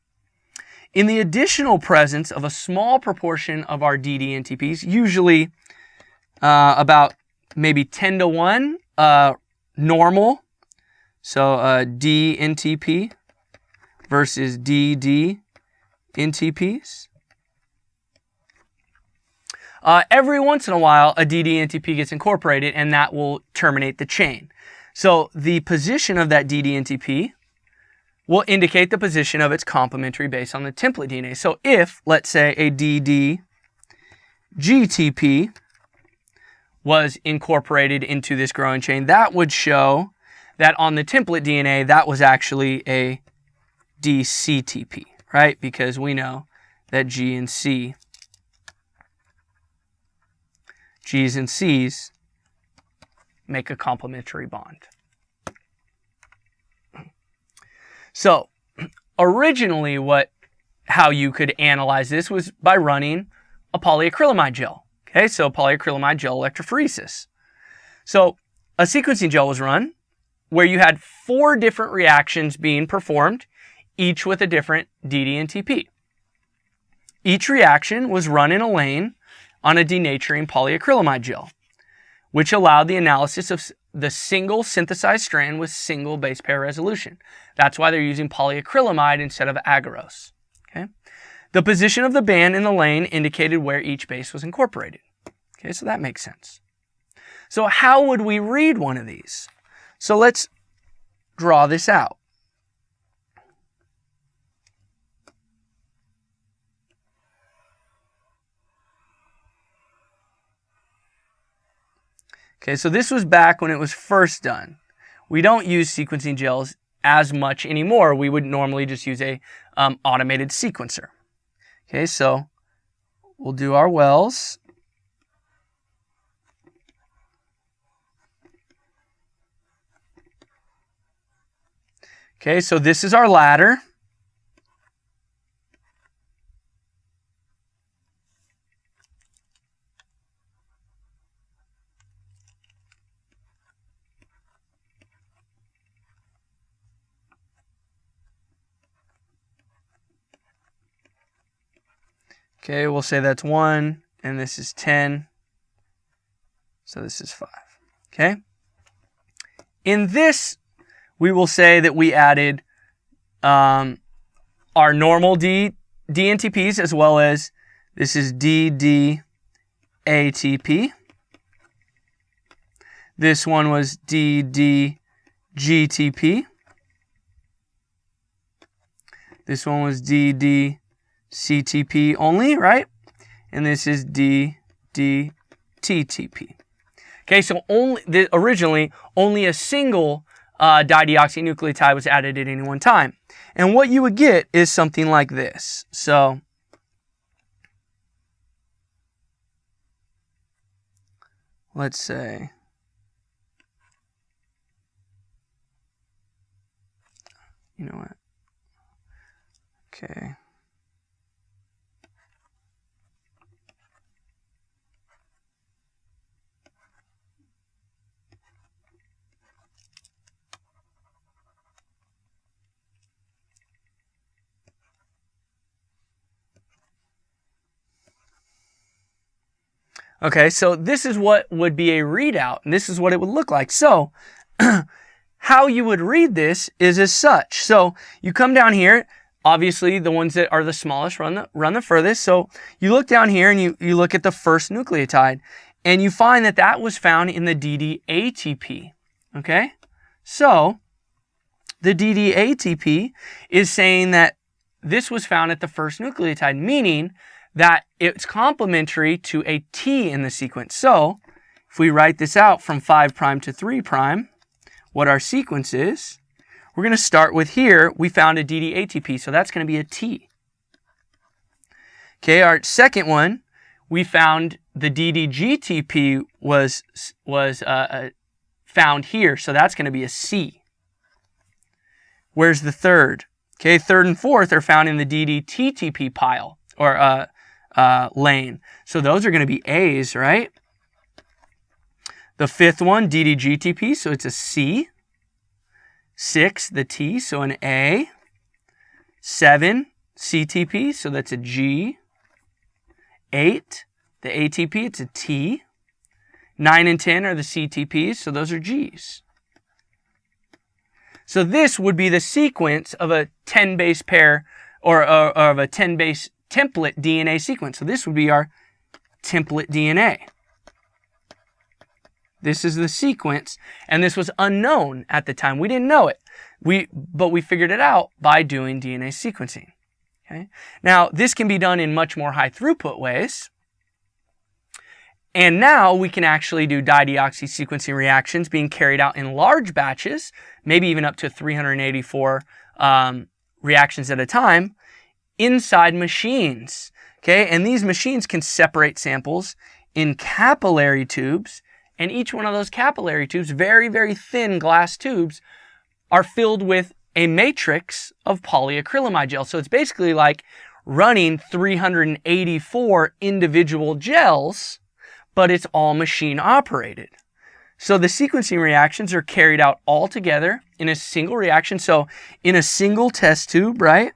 In the additional presence of a small proportion of our ddNTPs, usually about maybe 10 to 1 normal, so dNTP versus ddNTPs. Every once in a while, a ddNTP gets incorporated, and that will terminate the chain. So the position of that ddNTP will indicate the position of its complementary base on the template DNA. So if, let's say, a ddGTP was incorporated into this growing chain, that would show that on the template DNA, that was actually a dCTP, right? Because we know that G's and C's make a complementary bond. So originally how you could analyze this was by running a polyacrylamide gel. Okay, so polyacrylamide gel electrophoresis. So a sequencing gel was run where you had 4 different reactions being performed, each with a different ddNTP. Each reaction was run in a lane on a denaturing polyacrylamide gel, which allowed the analysis of the single synthesized strand with single base pair resolution. That's why they're using polyacrylamide instead of agarose. Okay? The position of the band in the lane indicated where each base was incorporated. Okay, so that makes sense. So how would we read one of these? So let's draw this out. Okay, so this was back when it was first done. We don't use sequencing gels as much anymore. We would normally just use a automated sequencer. Okay, so we'll do our wells. Okay, so this is our ladder. Okay, we'll say that's 1, and this is 10. So this is 5. Okay? In this, we will say that we added our normal DNTPs as well as this is DDATP. This one was DDGTP. This one was DDCTP only, right? And this is DDTTP. Okay, so originally only a single dideoxynucleotide was added at any one time. And what you would get is something like this. So let's say you know what? Okay. Okay, so this is what would be a readout, and this is what it would look like. So, how you would read this is as such. So, you come down here, obviously the ones that are the smallest run the furthest. So, you look down here and you look at the first nucleotide, and you find that that was found in the DDATP. Okay? So, the DDATP is saying that this was found at the first nucleotide, meaning that it's complementary to a T in the sequence. So, if we write this out from 5' to 3', what our sequence is, we're going to start with here, we found a DDATP, so that's going to be a T. Okay, our second one, we found the DDGTP was found here, so that's going to be a C. Where's the third? Okay, third and fourth are found in the DDTTP pile, or lane. So those are going to be A's, right? The fifth one, DDGTP, so it's a C. 6, the T, so an A. 7, CTP, so that's a G. 8, the ATP, it's a T. 9 and 10 are the CTPs, so those are Gs. So this would be the sequence of a 10-base pair, or of a 10-base template DNA sequence. So this would be our template DNA. This is the sequence, and this was unknown at the time. We didn't know it, but we figured it out by doing DNA sequencing. Okay? Now, this can be done in much more high throughput ways. And now we can actually do dideoxy sequencing reactions being carried out in large batches, maybe even up to 384 reactions at a time, inside machines. Okay, and these machines can separate samples in capillary tubes, and each one of those capillary tubes, very, very thin glass tubes, are filled with a matrix of polyacrylamide gel. So it's basically like running 384 individual gels, but it's all machine operated. So the sequencing reactions are carried out all together in a single reaction. So in a single test tube, right,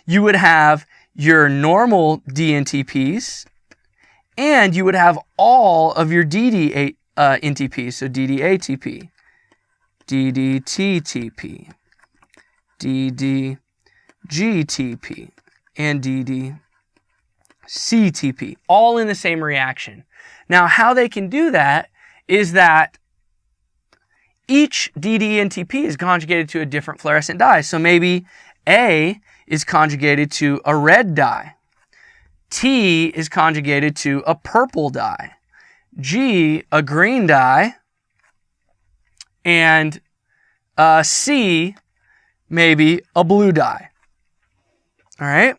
you would have your normal DNTPs, and you would have all of your DDNTPs, so DDATP, DDTTP, DDGTP, and DDCTP, all in the same reaction. Now, how they can do that is that each DDNTP is conjugated to a different fluorescent dye. So maybe A is conjugated to a red dye. T is conjugated to a purple dye. G, a green dye. And C, maybe a blue dye. All right?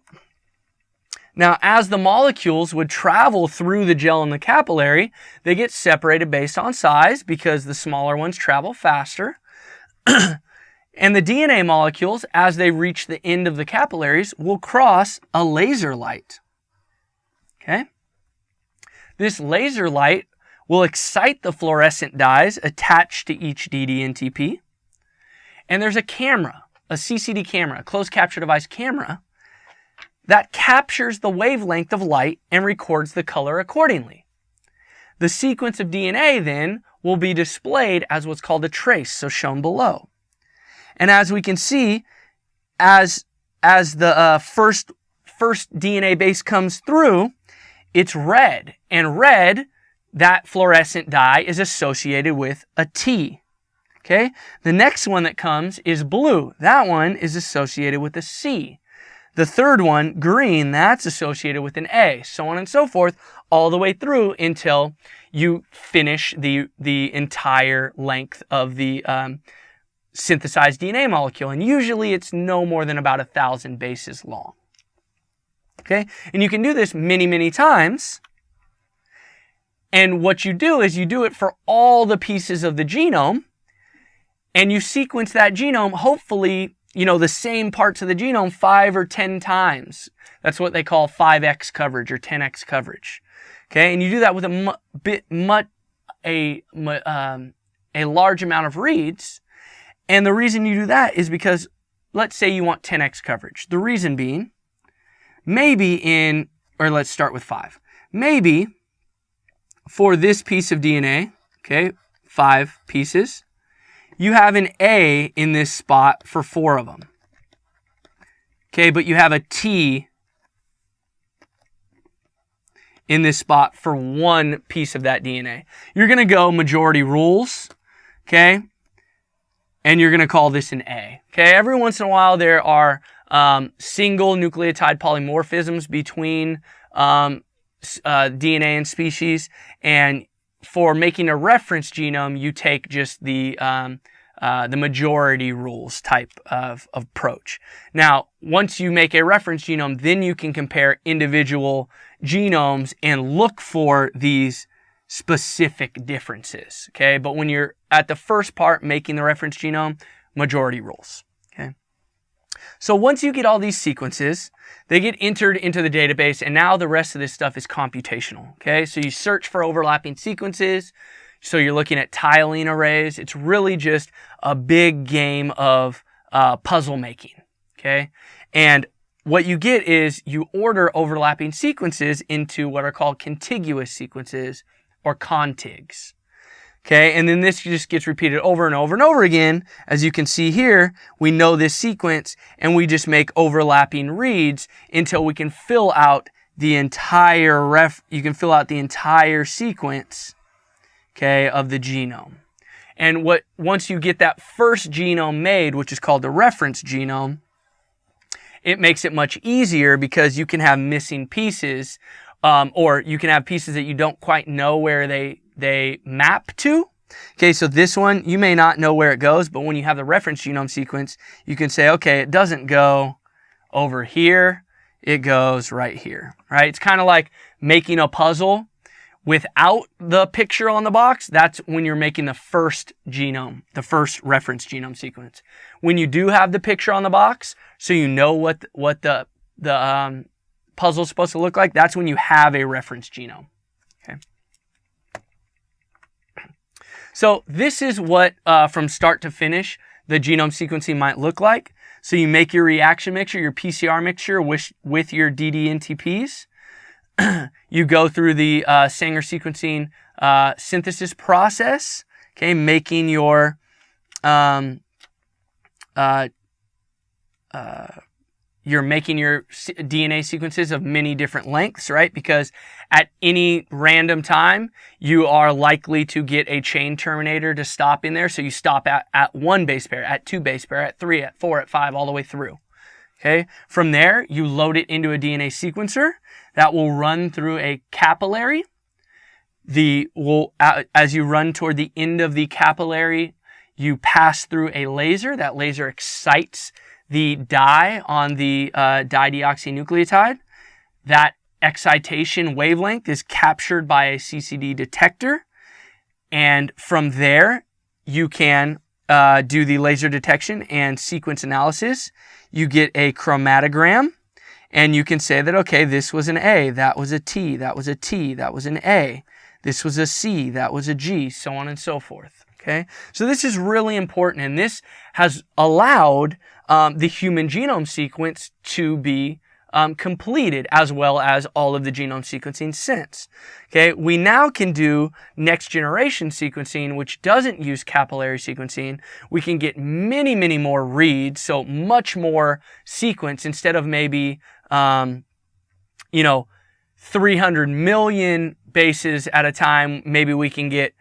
Now, as the molecules would travel through the gel in the capillary, they get separated based on size because the smaller ones travel faster. And the DNA molecules, as they reach the end of the capillaries, will cross a laser light. Okay? This laser light will excite the fluorescent dyes attached to each DDNTP. And there's a camera, a CCD camera, a closed capture device camera, that captures the wavelength of light and records the color accordingly. The sequence of DNA then will be displayed as what's called a trace, so shown below. And as we can see, as the first DNA base comes through, it's red. And red, that fluorescent dye, is associated with a T. Okay? The next one that comes is blue. That one is associated with a C. The third one, green, that's associated with an A, so on and so forth, all the way through until you finish the entire length of the synthesized DNA molecule. And usually it's no more than about 1,000 bases long. Okay? And you can do this many, many times. And what you do is you do it for all the pieces of the genome, and you sequence that genome, hopefully, the same parts of the genome 5 or 10 times. That's what they call 5x coverage or 10x coverage. Okay, and you do that with a large amount of reads. And the reason you do that is because, let's say you want 10x coverage. The reason being, let's start with 5. Maybe for this piece of DNA, okay, 5 pieces, you have an A in this spot for 4 of them. Okay, but you have a T in this spot for 1 piece of that DNA. You're going to go majority rules, okay, and you're going to call this an A. Okay, every once in a while there are single nucleotide polymorphisms between DNA and species, and for making a reference genome, you take just the majority rules type of approach. Now, once you make a reference genome, then you can compare individual genomes and look for these specific differences. Okay, but when you're at the first part making the reference genome, majority rules. Okay, so once you get all these sequences, they get entered into the database, and now the rest of this stuff is computational. Okay, so you search for overlapping sequences. So you're looking at tiling arrays. It's really just a big game of puzzle making. Okay, and what you get is you order overlapping sequences into what are called contiguous sequences, or contigs. Okay, and then this just gets repeated over and over and over again. As you can see here, we know this sequence, and we just make overlapping reads until we can fill out the entire sequence, okay, of the genome. And once you get that first genome made, which is called the reference genome, it makes it much easier because you can have missing pieces, or you can have pieces that you don't quite know where they map to. Okay, so this one, you may not know where it goes, but when you have the reference genome sequence, you can say, okay, it doesn't go over here, it goes right here, right? It's kind of like making a puzzle without the picture on the box. That's when you're making the first genome, the first reference genome sequence. When you do have the picture on the box, so you know what the puzzle is supposed to look like, that's when you have a reference genome. Okay. So this is what, from start to finish, the genome sequencing might look like. So you make your reaction mixture, your PCR mixture with your ddNTPs. You go through the Sanger sequencing synthesis process, okay, making your DNA sequences of many different lengths, right? Because at any random time, you are likely to get a chain terminator to stop in there. So you stop at 1 base pair, at 2 base pair, at 3, at 4, at 5, all the way through. Okay. From there, you load it into a DNA sequencer that will run through a capillary. As you run toward the end of the capillary, you pass through a laser. That laser excites the dye on the dideoxynucleotide. That excitation wavelength is captured by a CCD detector. And from there, you can do the laser detection and sequence analysis. You get a chromatogram, and you can say that, okay, this was an A, that was a T, that was a T, that was an A, this was a C, that was a G, so on and so forth. Okay, so this is really important, and this has allowed the human genome sequence to be completed, as well as all of the genome sequencing since. Okay, we now can do next generation sequencing, which doesn't use capillary sequencing. We can get many, many more reads, so much more sequence instead of maybe, 300 million bases at a time. Maybe we can get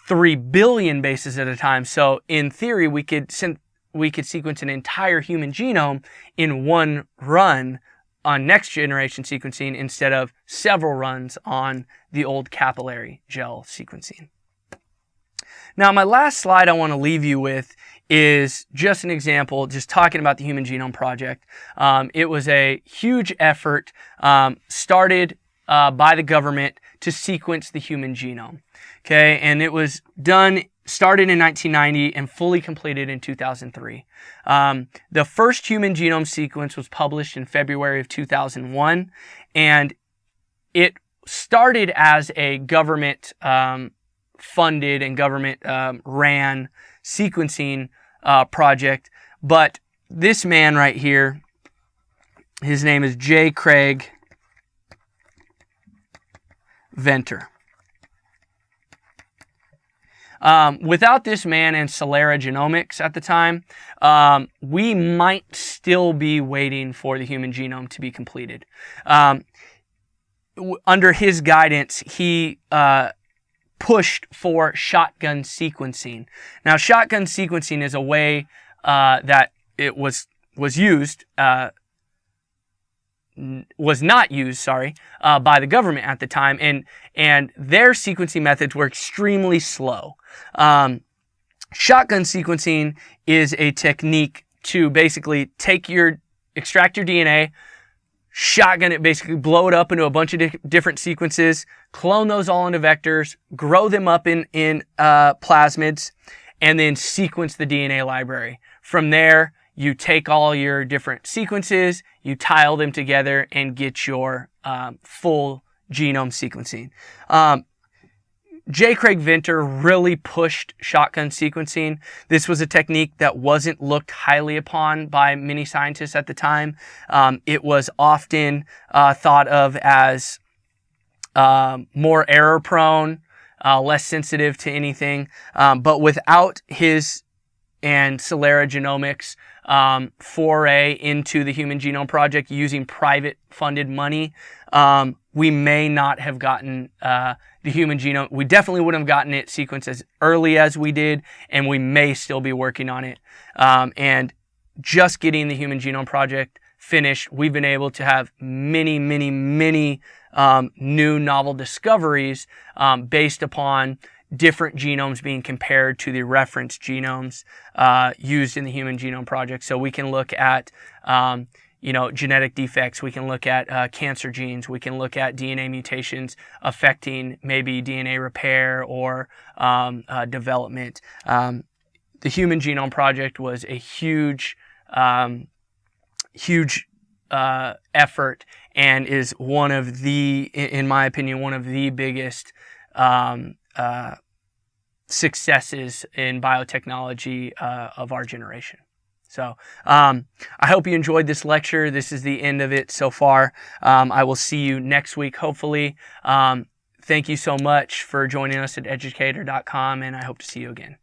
3 billion bases at a time. So in theory, we could sequence an entire human genome in one run on next generation sequencing instead of several runs on the old capillary gel sequencing. Now, my last slide I want to leave you with is just an example, just talking about the Human Genome Project. It was a huge effort started by the government to sequence the human genome. Okay, and it was started in 1990 and fully completed in 2003. The first human genome sequence was published in February of 2001, and it started as a government funded and government ran sequencing project. But this man right here, his name is J. Craig Venter. Without this man and Celera Genomics at the time, we might still be waiting for the human genome to be completed. Under his guidance, he pushed for shotgun sequencing. Now, shotgun sequencing is a way that it was used, was not used, by the government at the time, and their sequencing methods were extremely slow. Shotgun sequencing is a technique to basically extract your DNA, shotgun it, basically blow it up into a bunch of different sequences, clone those all into vectors, grow them up in plasmids, and then sequence the DNA library. From there, you take all your different sequences, you tile them together, and get your full genome sequencing. J. Craig Venter really pushed shotgun sequencing. This was a technique that wasn't looked highly upon by many scientists at the time. It was often thought of as more error-prone, less sensitive to anything. But without his and Celera Genomics foray into the Human Genome Project using private funded money, we may not have gotten the human genome. We definitely wouldn't have gotten it sequenced as early as we did, and we may still be working on it. And just getting the Human Genome Project finished, we've been able to have many, many, many new novel discoveries based upon different genomes being compared to the reference genomes used in the Human Genome Project. So we can look at genetic defects. We can look at cancer genes. We can look at DNA mutations affecting maybe DNA repair or development. The Human Genome Project was a huge effort, and is one of the, in my opinion, one of the biggest successes in biotechnology of our generation. So I hope you enjoyed this lecture. This is the end of it so far. I will see you next week, hopefully. Thank you so much for joining us at educator.com, and I hope to see you again.